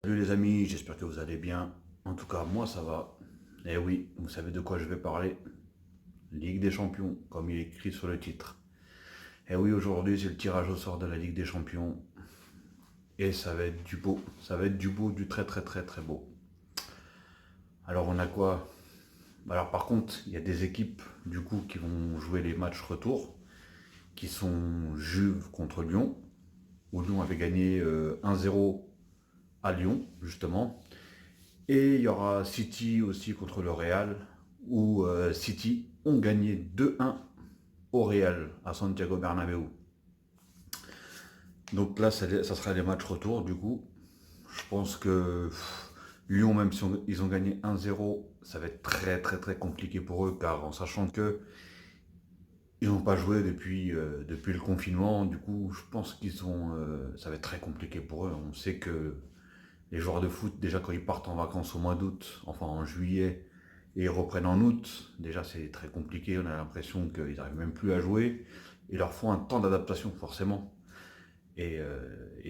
Salut les amis, j'espère que vous allez bien. En tout cas, moi ça va. Et oui, vous savez de quoi je vais parler. Ligue des Champions, comme il est écrit sur le titre. Et oui, aujourd'hui c'est le tirage au sort de la Ligue des Champions. Et ça va être du beau. Ça va être du beau, du très très très très beau. Alors on a quoi? Alors par contre, il y a des équipes du coup qui vont jouer les matchs retour, qui sont Juve contre Lyon, où Lyon avait gagné 1-0 à Lyon, justement. Et il y aura City aussi contre le Real, où City ont gagné 2-1 au Real, à Santiago Bernabéu. Donc là, ça sera les matchs retour, du coup. Je pense que Lyon, même si ils ont gagné 1-0, ça va être très très très compliqué pour eux, car en sachant que ils n'ont pas joué depuis le confinement, du coup, je pense ça va être très compliqué pour eux. On sait que les joueurs de foot, déjà quand ils partent en vacances au mois d'août, enfin en juillet, et ils reprennent en août, déjà c'est très compliqué, on a l'impression qu'ils n'arrivent même plus à jouer. Il leur faut un temps d'adaptation forcément. Et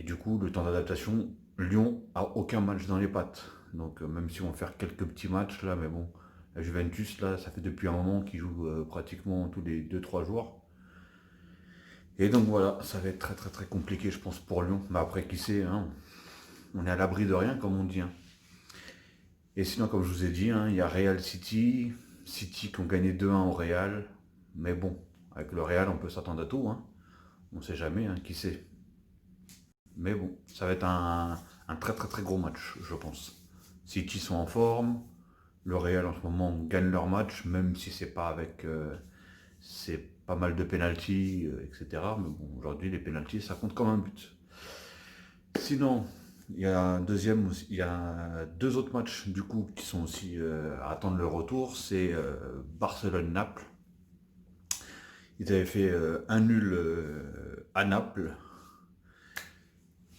du coup, le temps d'adaptation, Lyon a aucun match dans les pattes. Donc même si on va faire quelques petits matchs là, mais bon, la Juventus là, ça fait depuis un moment qu'ils jouent pratiquement tous les 2 3 jours. Et donc voilà, ça va être très très très compliqué je pense pour Lyon. Mais après qui sait, hein, on est à l'abri de rien comme on dit, hein. Et sinon, comme je vous ai dit, hein, il y a Real City, City qui ont gagné 2-1 au Real. Mais bon, avec le Real, on peut s'attendre à tout, hein. On ne sait jamais, hein, qui sait. Mais bon, ça va être un très très très gros match, je pense. City sont en forme, le Real en ce moment gagne leur match, même si c'est pas avec c'est pas mal de pénalties, etc. Mais bon, aujourd'hui les pénalties ça compte comme un but. Sinon, il y a un deuxième, il y a deux autres matchs du coup qui sont aussi à attendre le retour. C'est Barcelone-Naples. Ils avaient fait un nul à Naples.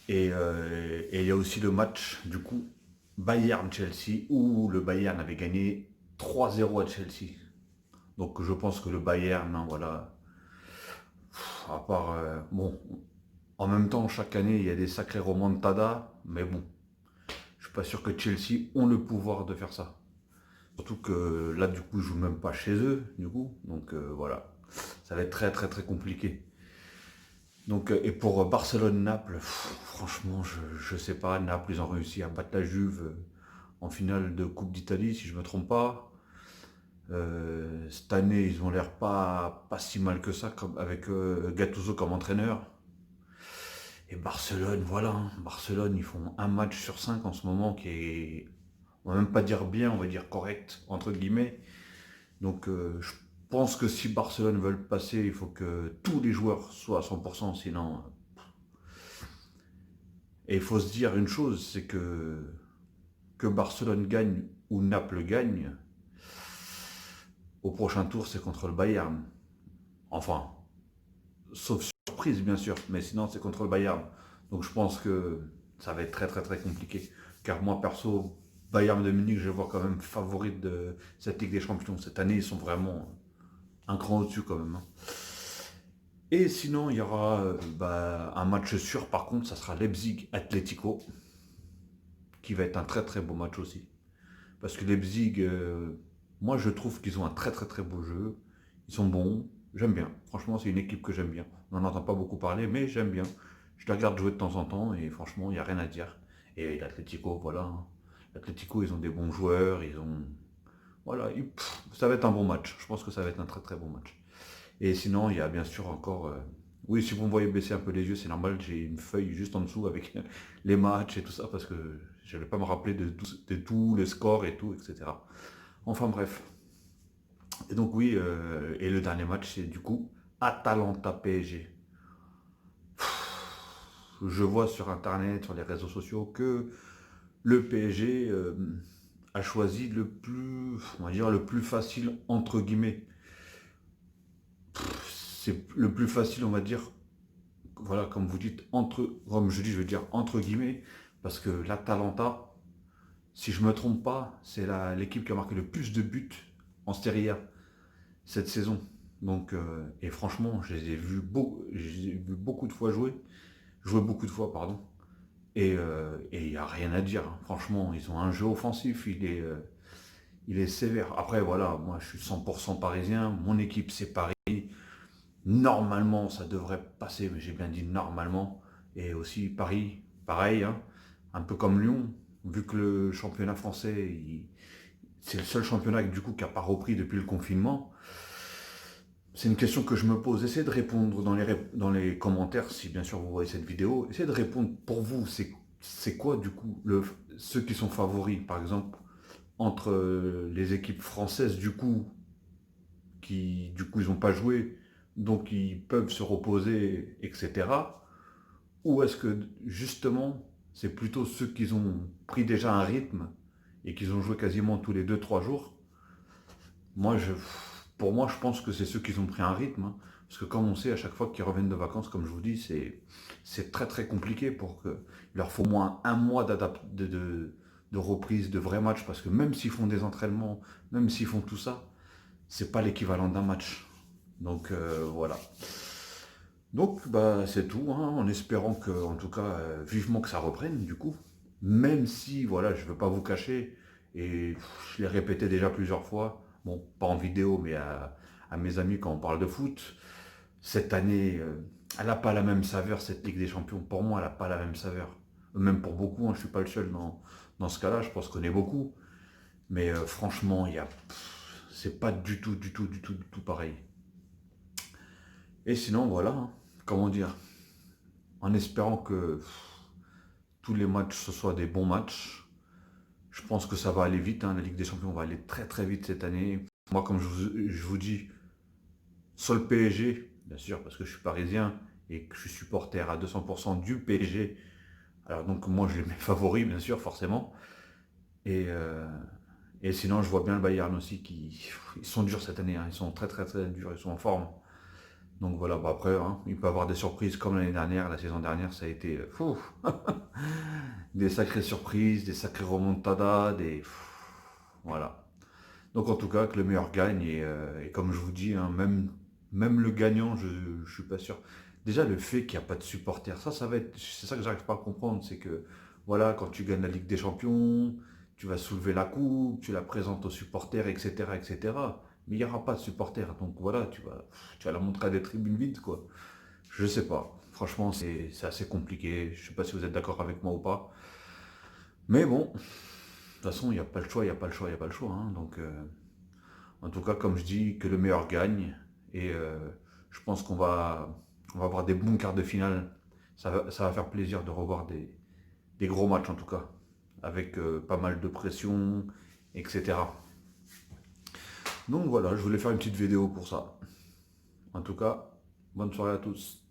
Et il y a aussi le match du coup Bayern-Chelsea où le Bayern avait gagné 3-0 à Chelsea. Donc je pense que le Bayern, hein, voilà, à part bon, en même temps chaque année il y a des sacrés remontadas, mais bon, je suis pas sûr que Chelsea ont le pouvoir de faire ça. Surtout que là, du coup, ils jouent même pas chez eux, du coup. Donc voilà, ça va être très très très compliqué. Donc, et pour Barcelone-Naples, franchement, je sais pas. Naples, ils ont réussi à battre la Juve en finale de Coupe d'Italie, si je me trompe pas. Cette année, ils ont l'air pas si mal que ça, avec Gattuso comme entraîneur. Et Barcelone, voilà, hein. Barcelone, ils font un match sur 5 en ce moment qui est, on va même pas dire bien, on va dire correct, entre guillemets. Donc je pense que si Barcelone veut le passer, il faut que tous les joueurs soient à 100%, sinon... Et il faut se dire une chose, c'est que Barcelone gagne ou Naples gagne, au prochain tour c'est contre le Bayern. Enfin, sauf surprise bien sûr, mais sinon c'est contre le Bayern. Donc je pense que ça va être très très très compliqué. Car moi perso, Bayern de Munich, je le vois quand même favori de cette Ligue des Champions. Cette année, ils sont vraiment un cran au-dessus quand même, hein. Et sinon, il y aura un match sûr, par contre, ça sera Leipzig-Atlético, qui va être un très très beau match aussi. Parce que Leipzig, moi je trouve qu'ils ont un très très très beau jeu. Ils sont bons, j'aime bien. Franchement, c'est une équipe que j'aime bien. On n'en entend pas beaucoup parler, mais j'aime bien. Je la regarde jouer de temps en temps et franchement, il n'y a rien à dire. Et l'Atlético, voilà, hein. L'Atlético, ils ont des bons joueurs, ils ont. Voilà, ça va être un bon match. Je pense que ça va être un très très bon match. Et sinon, il y a bien sûr encore. Oui, si vous me voyez baisser un peu les yeux, c'est normal, j'ai une feuille juste en dessous avec les matchs et tout ça, parce que je ne vais pas me rappeler de tout, les scores et tout, etc. Enfin bref. Et donc oui, et le dernier match, c'est du coup Atalanta PSG. Je vois sur Internet, sur les réseaux sociaux, que le PSG a choisi le plus, on va dire, le plus facile, entre guillemets. C'est le plus facile, on va dire, voilà, comme vous dites, comme je dis, je veux dire entre guillemets, parce que l'Atalanta, si je ne me trompe pas, c'est l'équipe qui a marqué le plus de buts en Serie A cette saison. Donc, et franchement, je les ai vus beaucoup de fois jouer beaucoup de fois, pardon. Et il n'y a rien à dire, hein. Franchement, ils ont un jeu offensif, il est sévère. Après, voilà, moi je suis 100% parisien, mon équipe c'est Paris. Normalement, ça devrait passer, mais j'ai bien dit normalement. Et aussi Paris, pareil, hein, un peu comme Lyon, vu que le championnat français, c'est le seul championnat du coup qui n'a pas repris depuis le confinement. C'est une question que je me pose. Essayez de répondre dans les commentaires, si bien sûr vous voyez cette vidéo. Essayez de répondre pour vous, c'est quoi du coup ceux qui sont favoris, par exemple, entre les équipes françaises du coup, qui du coup ils n'ont pas joué, donc ils peuvent se reposer, etc. Ou est-ce que justement c'est plutôt ceux qui ont pris déjà un rythme et qui ont joué quasiment tous les 2 3 jours. Moi, pour moi, je pense que c'est ceux qui ont pris un rythme, hein. Parce que comme on sait, à chaque fois qu'ils reviennent de vacances, comme je vous dis, c'est très très compliqué pour que. Il leur faut au moins un mois de reprise, de vrais matchs, parce que même s'ils font des entraînements, même s'ils font tout ça, c'est pas l'équivalent d'un match. Donc voilà. Donc bah c'est tout, hein, en espérant que, en tout cas, vivement que ça reprenne du coup. Même si, voilà, je ne veux pas vous cacher, et je l'ai répété déjà plusieurs fois, bon, pas en vidéo, mais à mes amis quand on parle de foot, cette année, elle n'a pas la même saveur, cette Ligue des Champions. Pour moi, elle n'a pas la même saveur. Même pour beaucoup, hein, je ne suis pas le seul dans ce cas-là, je pense qu'on est beaucoup. Mais franchement, c'est pas du tout, du tout, du tout, du tout pareil. Et sinon, voilà, hein, comment dire, en espérant que tous les matchs ce soient des bons matchs. Je pense que ça va aller vite, hein. La Ligue des Champions va aller très très vite cette année. Moi, comme je vous dis, sur le PSG, bien sûr, parce que je suis parisien et que je suis supporter à 200% du PSG. Alors donc moi, je les mets favoris, bien sûr, forcément. Et, euh, et sinon, je vois bien le Bayern aussi ils sont durs cette année, hein. Ils sont très très très durs, ils sont en forme. Donc voilà, bah après, hein, il peut y avoir des surprises comme l'année dernière, la saison dernière, ça a été des sacrées surprises, des sacrées remontadas, voilà. Donc en tout cas, que le meilleur gagne, et comme je vous dis, hein, même le gagnant, je ne suis pas sûr. Déjà, le fait qu'il n'y a pas de supporters, ça va être. C'est ça que j'arrive pas à comprendre, c'est que, voilà, quand tu gagnes la Ligue des Champions, tu vas soulever la coupe, tu la présentes aux supporters, etc., etc. Mais il n'y aura pas de supporters, donc voilà, tu vas la montrer à des tribunes vides, quoi. Je sais pas. Franchement, c'est assez compliqué. Je sais pas si vous êtes d'accord avec moi ou pas. Mais bon, de toute façon, il n'y a pas le choix, il n'y a pas le choix, il n'y a pas le choix, hein. Donc, en tout cas, comme je dis, que le meilleur gagne. Et je pense on va avoir des bons quarts de finale. Ça va faire plaisir de revoir des gros matchs, en tout cas. Avec pas mal de pression, etc. Donc voilà, je voulais faire une petite vidéo pour ça. En tout cas, bonne soirée à tous.